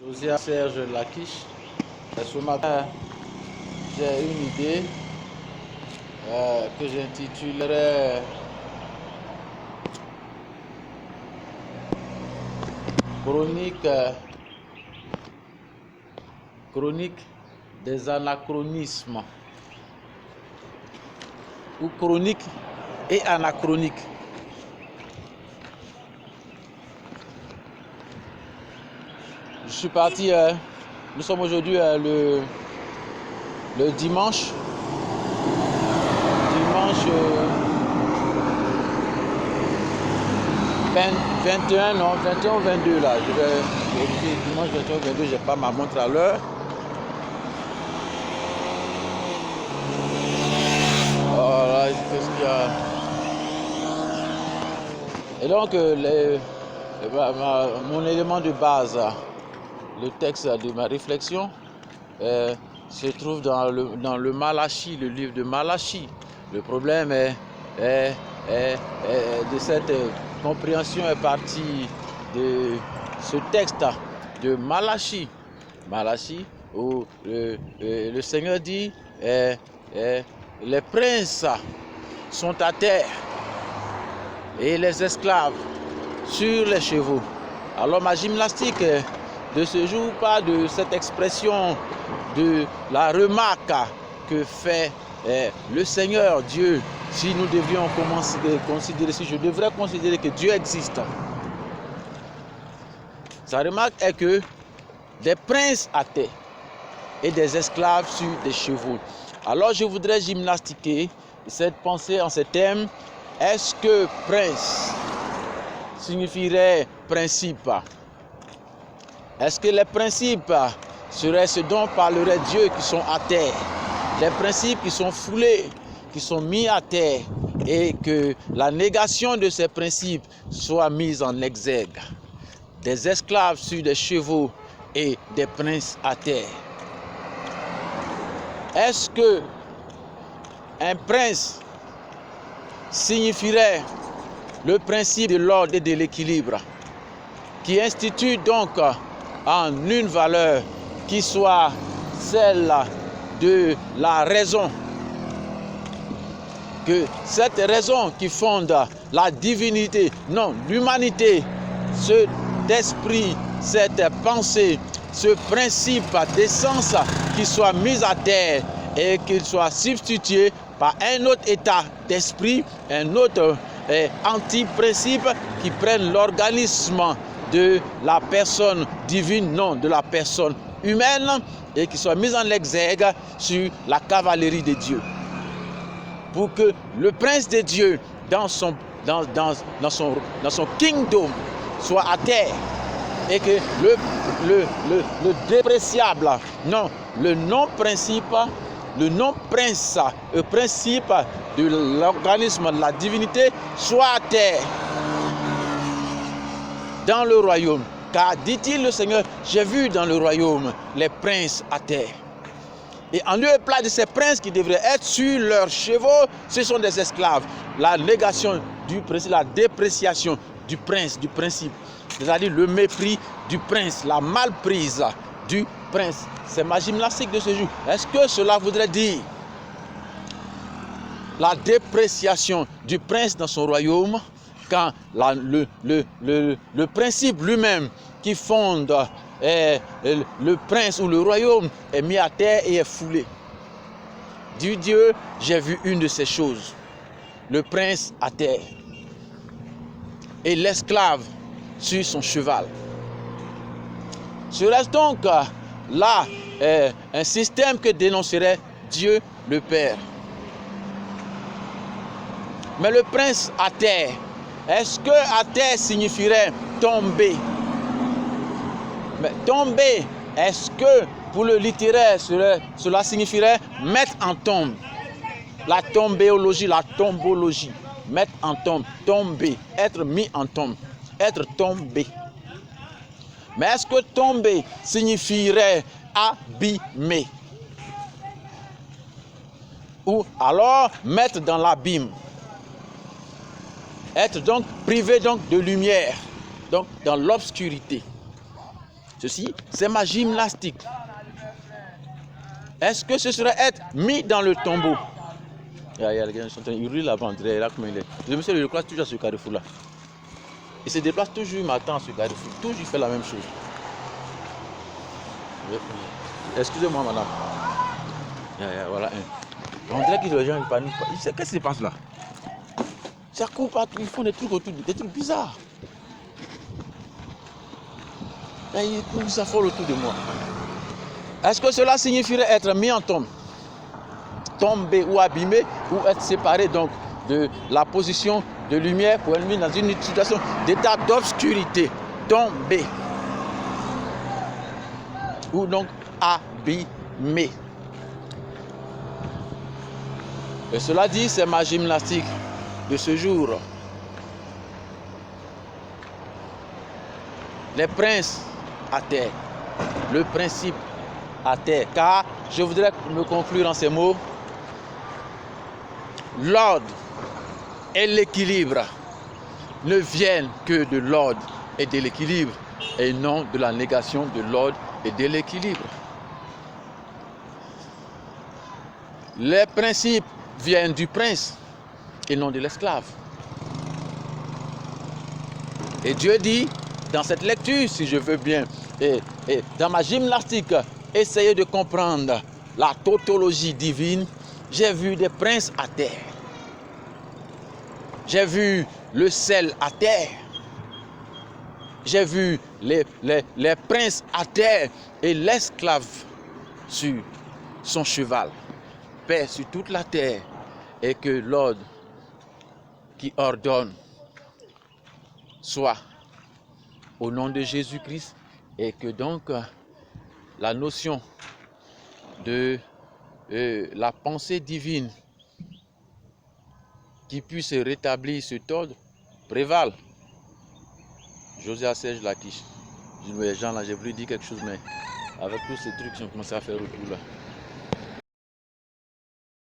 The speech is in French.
Josiah Serge Lakish. Ce matin, j'ai une idée que j'intitulerai Chronique des anachronismes ou chronique et anachronique. Je suis parti, nous sommes aujourd'hui le dimanche 21 ou 22 là. Je vais vérifier dimanche 21 ou 22, j'ai pas ma montre à l'heure. Voilà, qu'est-ce qu'il y a? Et donc, mon élément de base, le texte de ma réflexion, se trouve dans le Malachie, le livre de Malachie. Le problème est de cette compréhension est partie de ce texte de Malachie. Malachie, où le Seigneur dit les princes sont à terre et les esclaves sur les chevaux. Alors ma gymnastique de ce jour part de cette expression de la remarque que fait le Seigneur Dieu. Si nous devions considérer, si je devrais considérer que Dieu existe, sa remarque est que des princes à terre et des esclaves sur des chevaux. Alors je voudrais gymnastiquer cette pensée en ces termes. Est-ce que prince signifierait principe? Est-ce que les principes seraient ce dont parlerait Dieu qui sont à terre? Les principes qui sont foulés, qui sont mis à terre, et que la négation de ces principes soit mise en exergue. Des esclaves sur des chevaux et des princes à terre. Est-ce que un prince signifierait le principe de l'ordre et de l'équilibre, qui institue donc en une valeur qui soit celle de la raison, que cette raison qui fonde la divinité, non, l'humanité, cet esprit, cette pensée, ce principe d'essence qui soit mis à terre et qu'il soit substitué par un autre état d'esprit, un autre anti-principe qui prenne l'organisme de la personne divine, non, de la personne humaine, et qui soit mis en exergue sur la cavalerie de Dieu. Pour que le prince de Dieu, dans son kingdom, soit à terre, et que le dépréciable, non, le non-principe, le non-prince, le principe de l'organisme de la divinité soit à terre dans le royaume. Car, dit-il le Seigneur, j'ai vu dans le royaume les princes à terre. Et en lieu et place de ces princes qui devraient être sur leurs chevaux, ce sont des esclaves. La négation du principe, la dépréciation du prince, du principe, c'est-à-dire le mépris du prince, la malprise du prince. C'est ma gymnastique de ce jour. Est-ce que cela voudrait dire la dépréciation du prince dans son royaume, quand le principe lui-même qui fonde le prince ou le royaume est mis à terre et est foulé? Du Dieu, j'ai vu une de ces choses. Le prince à terre et l'esclave sur son cheval. Serait-ce donc là un système que dénoncerait Dieu le Père? Mais le prince à terre, est-ce que à terre signifierait tomber? Mais tomber, est-ce que pour le littéraire, cela signifierait mettre en tombe? La tombéologie, la tombologie, mettre en tombe, tomber, être mis en tombe, être tombé. Mais est-ce que tomber signifierait abîmer? Ou alors mettre dans l'abîme? Être donc privé donc de lumière, donc dans l'obscurité. ceci, c'est ma gymnastique. Est-ce que ce serait être mis dans le tombeau? Il y a les gars qui sont en train de hurler là-bas, André, là comment il est. Le monsieur le classe toujours à ce carrefour-là. Il se déplace toujours matin à ce carrefour. Toujours il fait la même chose. Excusez-moi, madame. Voilà un. On dirait que les gens ils paniquent pas. Qu'est-ce qui se passe là? Ça court partout, ils font des trucs autour, des trucs bizarres. Et ils s'affolent autour de moi. Est-ce que cela signifierait être mis en tombe? Tomber ou abîmer, ou être séparé donc de la position de lumière pour être mis dans une situation d'état d'obscurité. Tomber. Ou donc abîmer. Et cela dit, c'est ma gymnastique de ce jour. Les princes à terre, le principe à terre. Car je voudrais me conclure en ces mots. L'ordre et l'équilibre ne viennent que de l'ordre et de l'équilibre et non de la négation de l'ordre et de l'équilibre. Les principes viennent du prince et non de l'esclave. Et Dieu dit, dans cette lecture, si je veux bien, et dans ma gymnastique, essayer de comprendre la tautologie divine, j'ai vu des princes à terre. J'ai vu le sel à terre. J'ai vu les princes à terre et l'esclave sur son cheval. Paix sur toute la terre et que l'ordre qui ordonne soit au nom de Jésus-Christ et que donc la notion de la pensée divine qui puisse rétablir cet ordre prévale. José Assège Laquiche. Les gens là, j'ai voulu dire quelque chose, mais avec tous ces trucs, ils ont commencé à faire autour là.